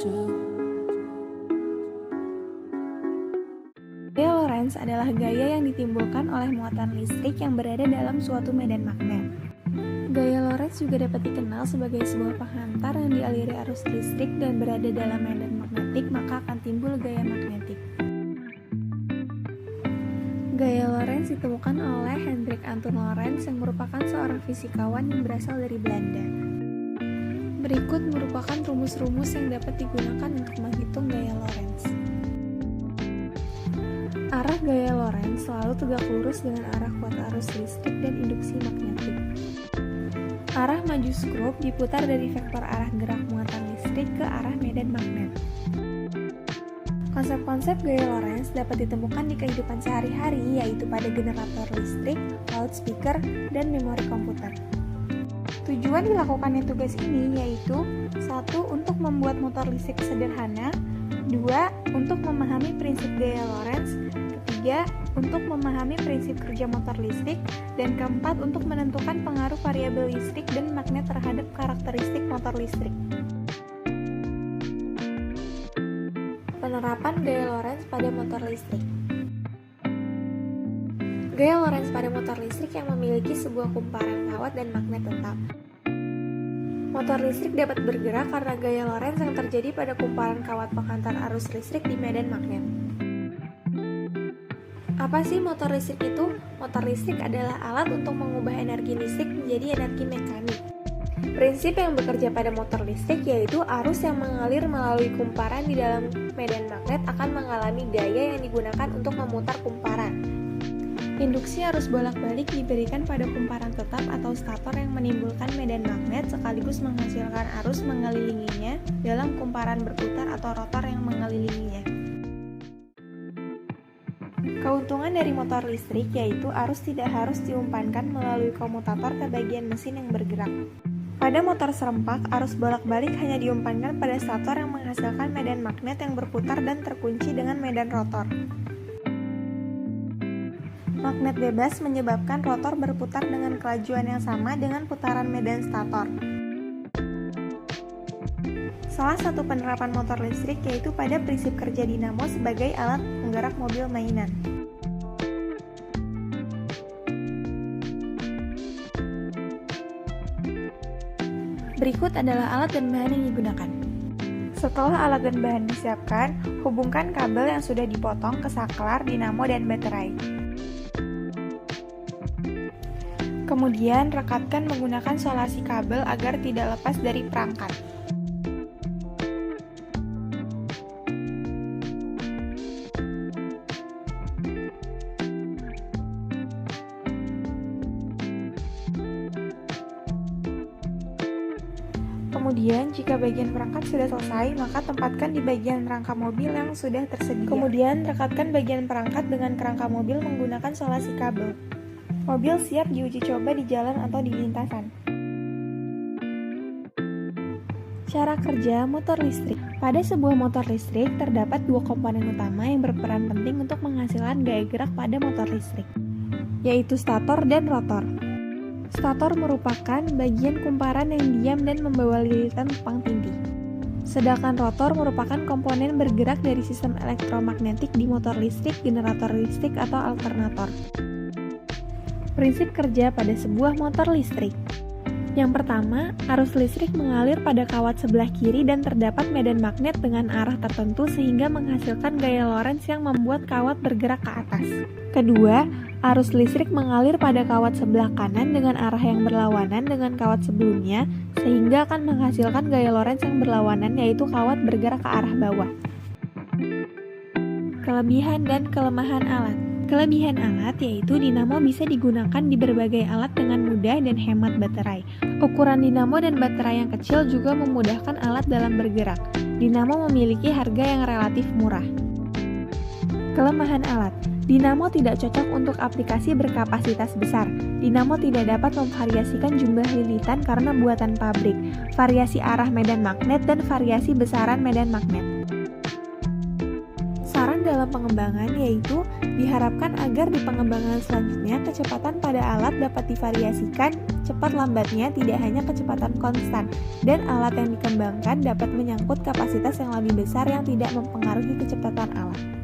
Gaya Lorentz adalah gaya yang ditimbulkan oleh muatan listrik yang berada dalam suatu medan magnet. Gaya Lorentz juga dapat dikenal sebagai sebuah penghantar yang dialiri arus listrik dan berada dalam medan magnetik, maka akan timbul gaya magnetik. Gaya Lorentz ditemukan oleh Hendrik Antoon Lorentz yang merupakan seorang fisikawan yang berasal dari Belanda. Berikut merupakan rumus-rumus yang dapat digunakan untuk menghitung gaya Lorentz. Arah gaya Lorentz selalu tegak lurus dengan arah kuat arus listrik dan induksi magnetik. Arah maju skrup diputar dari vektor arah gerak muatan listrik ke arah medan magnet. Konsep-konsep gaya Lorentz dapat ditemukan di kehidupan sehari-hari, yaitu pada generator listrik, loudspeaker, dan memori komputer. Tujuan dilakukannya tugas ini yaitu 1. Untuk membuat motor listrik sederhana, 2. Untuk memahami prinsip gaya Lorentz, 3. Untuk memahami prinsip kerja motor listrik, dan keempat untuk menentukan pengaruh variabel listrik dan magnet terhadap karakteristik motor listrik. Penerapan gaya Lorentz pada motor listrik. Gaya Lorentz pada motor listrik yang memiliki sebuah kumparan kawat dan magnet tetap. Motor listrik dapat bergerak karena gaya Lorentz yang terjadi pada kumparan kawat penghantar arus listrik di medan magnet. Apa sih motor listrik itu? Motor listrik adalah alat untuk mengubah energi listrik menjadi energi mekanik. Prinsip yang bekerja pada motor listrik yaitu arus yang mengalir melalui kumparan di dalam medan magnet akan mengalami gaya yang digunakan untuk memutar kumparan. Induksi arus bolak-balik diberikan pada kumparan tetap atau stator yang menimbulkan medan magnet sekaligus menghasilkan arus mengelilinginya dalam kumparan berputar atau rotor yang mengelilinginya. Keuntungan dari motor listrik yaitu arus tidak harus diumpankan melalui komutator ke bagian mesin yang bergerak. Pada motor serempak, arus bolak-balik hanya diumpankan pada stator yang menghasilkan medan magnet yang berputar dan terkunci dengan medan rotor. Magnet bebas menyebabkan rotor berputar dengan kelajuan yang sama dengan putaran medan stator. Salah satu penerapan motor listrik yaitu pada prinsip kerja dinamo sebagai alat penggerak mobil mainan. Berikut adalah alat dan bahan yang digunakan. Setelah alat dan bahan disiapkan, hubungkan kabel yang sudah dipotong ke saklar, dinamo, dan baterai. Kemudian, rekatkan menggunakan solasi kabel agar tidak lepas dari perangkat. Kemudian, jika bagian perangkat sudah selesai, maka tempatkan di bagian rangka mobil yang sudah tersedia. Kemudian, rekatkan bagian perangkat dengan kerangka mobil menggunakan solasi kabel. Mobil siap diuji coba di jalan atau di lintasan. Cara kerja motor listrik. Pada sebuah motor listrik, terdapat dua komponen utama yang berperan penting untuk menghasilkan gaya gerak pada motor listrik, yaitu stator dan rotor. Stator merupakan bagian kumparan yang diam dan membawa lilitan tepang tindih. Sedangkan rotor merupakan komponen bergerak dari sistem elektromagnetik di motor listrik, generator listrik, atau alternator. Prinsip kerja pada sebuah motor listrik. Yang pertama, arus listrik mengalir pada kawat sebelah kiri dan terdapat medan magnet dengan arah tertentu sehingga menghasilkan gaya Lorentz yang membuat kawat bergerak ke atas. Kedua, arus listrik mengalir pada kawat sebelah kanan dengan arah yang berlawanan dengan kawat sebelumnya sehingga akan menghasilkan gaya Lorentz yang berlawanan yaitu kawat bergerak ke arah bawah. Kelebihan dan kelemahan alat. Kelebihan alat yaitu dinamo bisa digunakan di berbagai alat dengan mudah dan hemat baterai. Ukuran dinamo dan baterai yang kecil juga memudahkan alat dalam bergerak. Dinamo memiliki harga yang relatif murah. Kelemahan alat. Dinamo tidak cocok untuk aplikasi berkapasitas besar. Dinamo tidak dapat memvariasikan jumlah lilitan karena buatan pabrik, variasi arah medan magnet, dan variasi besaran medan magnet. Saran dalam dalam pengembangan, yaitu diharapkan agar di pengembangan selanjutnya kecepatan pada alat dapat divariasikan cepat lambatnya tidak hanya kecepatan konstan, dan alat yang dikembangkan dapat menyangkut kapasitas yang lebih besar yang tidak mempengaruhi kecepatan alat.